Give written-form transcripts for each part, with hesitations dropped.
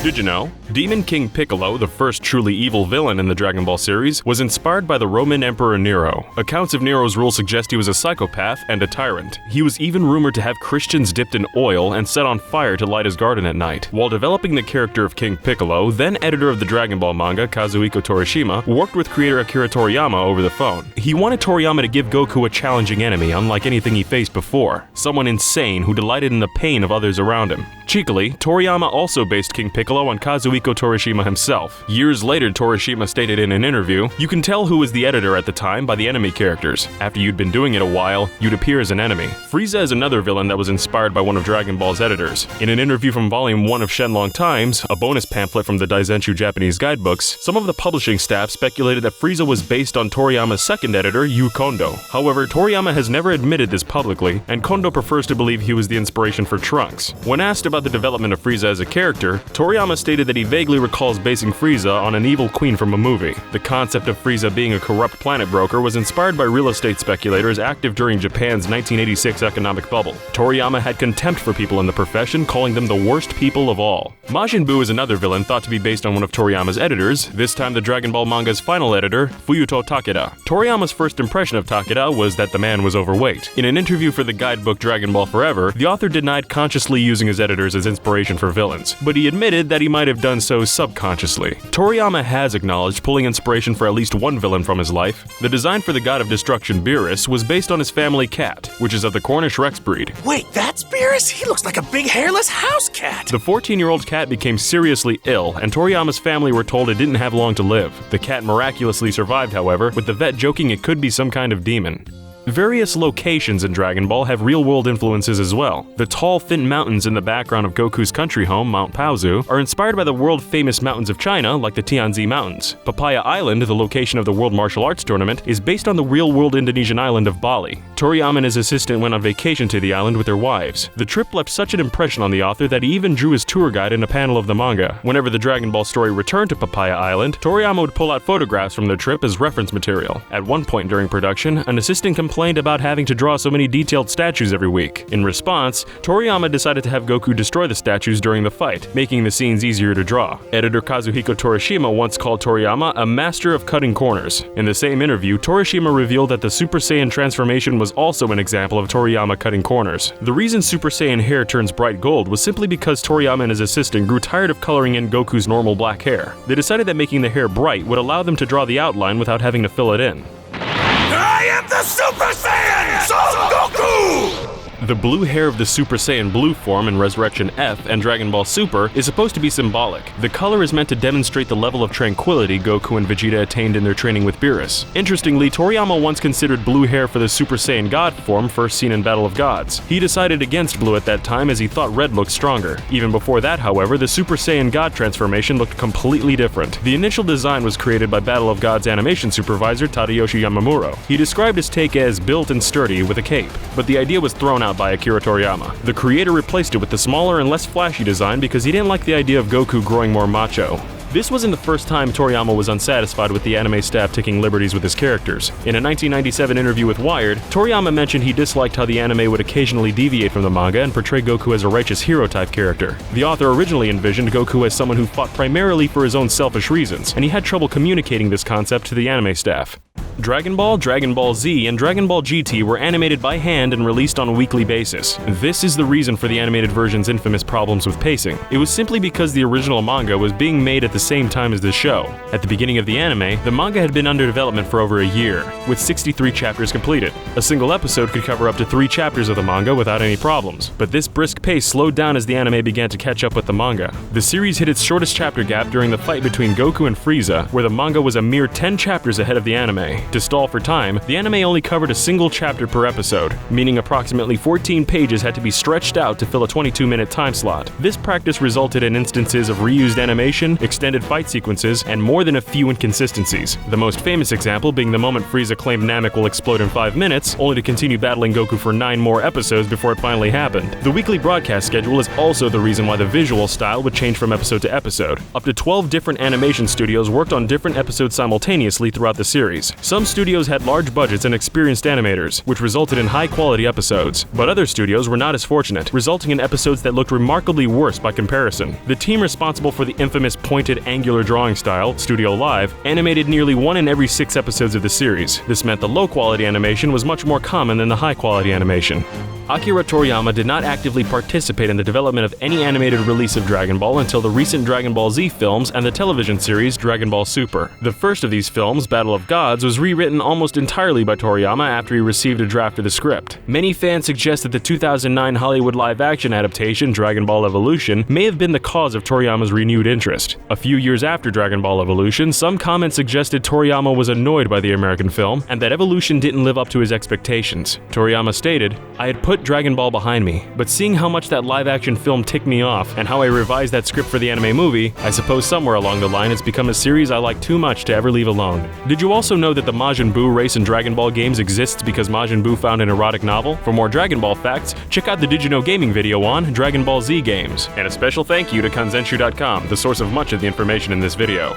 Did you know? Demon King Piccolo, the first truly evil villain in the Dragon Ball series, was inspired by the Roman Emperor Nero. Accounts of Nero's rule suggest he was a psychopath and a tyrant. He was even rumored to have Christians dipped in oil and set on fire to light his garden at night. While developing the character of King Piccolo, then editor of the Dragon Ball manga Kazuhiko Toriyama worked with creator Akira Toriyama over the phone. He wanted Toriyama to give Goku a challenging enemy unlike anything he faced before, someone insane who delighted in the pain of others around him. Cheekily, Toriyama also based King Piccolo on Kazuhiko Toriyama himself. Years later, Toriyama stated in an interview, "You can tell who was the editor at the time by the enemy characters. After you'd been doing it a while, you'd appear as an enemy." Frieza is another villain that was inspired by one of Dragon Ball's editors. In an interview from Volume 1 of Shenlong Times, a bonus pamphlet from the Daizenshu Japanese guidebooks, some of the publishing staff speculated that Frieza was based on Toriyama's second editor, Yu Kondo. However, Toriyama has never admitted this publicly, and Kondo prefers to believe he was the inspiration for Trunks. When asked about the development of Frieza as a character, Toriyama stated that he vaguely recalls basing Frieza on an evil queen from a movie. The concept of Frieza being a corrupt planet broker was inspired by real estate speculators active during Japan's 1986 economic bubble. Toriyama had contempt for people in the profession, calling them the worst people of all. Majin Buu is another villain thought to be based on one of Toriyama's editors, this time the Dragon Ball manga's final editor, Fuyuto Takeda. Toriyama's first impression of Takeda was that the man was overweight. In an interview for the guidebook Dragon Ball Forever, the author denied consciously using his editors as inspiration for villains, but he admitted that he might have done so subconsciously. Toriyama has acknowledged pulling inspiration for at least one villain from his life. The design for the god of destruction Beerus was based on his family cat, which is of the Cornish Rex breed. Wait, that's Beerus? He looks like a big hairless house cat! The 14-year-old cat became seriously ill, and Toriyama's family were told it didn't have long to live. The cat miraculously survived, however, with the vet joking it could be some kind of demon. Various locations in Dragon Ball have real-world influences as well. The tall, thin mountains in the background of Goku's country home, Mount Paozu, are inspired by the world-famous mountains of China, like the Tianzi Mountains. Papaya Island, the location of the World Martial Arts Tournament, is based on the real-world Indonesian island of Bali. Toriyama and his assistant went on vacation to the island with their wives. The trip left such an impression on the author that he even drew his tour guide in a panel of the manga. Whenever the Dragon Ball story returned to Papaya Island, Toriyama would pull out photographs from their trip as reference material. At one point during production, an assistant complained about having to draw so many detailed statues every week. In response, Toriyama decided to have Goku destroy the statues during the fight, making the scenes easier to draw. Editor Kazuhiko Toriyama once called Toriyama a master of cutting corners. In the same interview, Toriyama revealed that the Super Saiyan transformation was also an example of Toriyama cutting corners. The reason Super Saiyan hair turns bright gold was simply because Toriyama and his assistant grew tired of coloring in Goku's normal black hair. They decided that making the hair bright would allow them to draw the outline without having to fill it in. I am the Super Saiyan, Son Goku! The blue hair of the Super Saiyan Blue form in Resurrection F and Dragon Ball Super is supposed to be symbolic. The color is meant to demonstrate the level of tranquility Goku and Vegeta attained in their training with Beerus. Interestingly, Toriyama once considered blue hair for the Super Saiyan God form first seen in Battle of Gods. He decided against blue at that time as he thought red looked stronger. Even before that, however, the Super Saiyan God transformation looked completely different. The initial design was created by Battle of Gods animation supervisor Tadayoshi Yamamuro. He described his take as built and sturdy with a cape, but the idea was thrown out by Akira Toriyama. The creator replaced it with the smaller and less flashy design because he didn't like the idea of Goku growing more macho. This wasn't the first time Toriyama was unsatisfied with the anime staff taking liberties with his characters. In a 1997 interview with Wired, Toriyama mentioned he disliked how the anime would occasionally deviate from the manga and portray Goku as a righteous hero-type character. The author originally envisioned Goku as someone who fought primarily for his own selfish reasons, and he had trouble communicating this concept to the anime staff. Dragon Ball, Dragon Ball Z, and Dragon Ball GT were animated by hand and released on a weekly basis. This is the reason for the animated version's infamous problems with pacing. It was simply because the original manga was being made at the same time as the show. At the beginning of the anime, the manga had been under development for over a year, with 63 chapters completed. A single episode could cover up to 3 chapters of the manga without any problems, but this brisk pace slowed down as the anime began to catch up with the manga. The series hit its shortest chapter gap during the fight between Goku and Frieza, where the manga was a mere 10 chapters ahead of the anime. To stall for time, the anime only covered a single chapter per episode, meaning approximately 14 pages had to be stretched out to fill a 22-minute time slot. This practice resulted in instances of reused animation, extended fight sequences, and more than a few inconsistencies. The most famous example being the moment Frieza claimed Namek will explode in 5 minutes, only to continue battling Goku for 9 more episodes before it finally happened. The weekly broadcast schedule is also the reason why the visual style would change from episode to episode. Up to 12 different animation studios worked on different episodes simultaneously throughout the series. Some studios had large budgets and experienced animators, which resulted in high-quality episodes, but other studios were not as fortunate, resulting in episodes that looked remarkably worse by comparison. The team responsible for the infamous pointed angular drawing style, Studio Live, animated nearly 1 in every 6 episodes of the series. This meant the low-quality animation was much more common than the high-quality animation. Akira Toriyama did not actively participate in the development of any animated release of Dragon Ball until the recent Dragon Ball Z films and the television series Dragon Ball Super. The first of these films, Battle of Gods, was rewritten almost entirely by Toriyama after he received a draft of the script. Many fans suggest that the 2009 Hollywood live-action adaptation Dragon Ball Evolution may have been the cause of Toriyama's renewed interest. A few years after Dragon Ball Evolution, some comments suggested Toriyama was annoyed by the American film and that Evolution didn't live up to his expectations. Toriyama stated, "I had put Dragon Ball behind me, but seeing how much that live-action film ticked me off and how I revised that script for the anime movie, I suppose somewhere along the line it's become a series I like too much to ever leave alone." Did you also know that the Majin Buu race in Dragon Ball games exists because Majin Buu found an erotic novel? For more Dragon Ball facts, check out the Did You Know Gaming video on Dragon Ball Z games. And a special thank you to Kanzenshu.com, the source of much of the information in this video.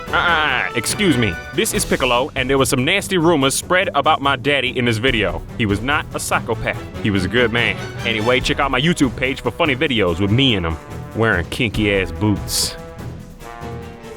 Excuse me. This is Piccolo, and there was some nasty rumors spread about my daddy in this video. He was not a psychopath. He was a good man. Anyway, check out my YouTube page for funny videos with me in them, wearing kinky-ass boots.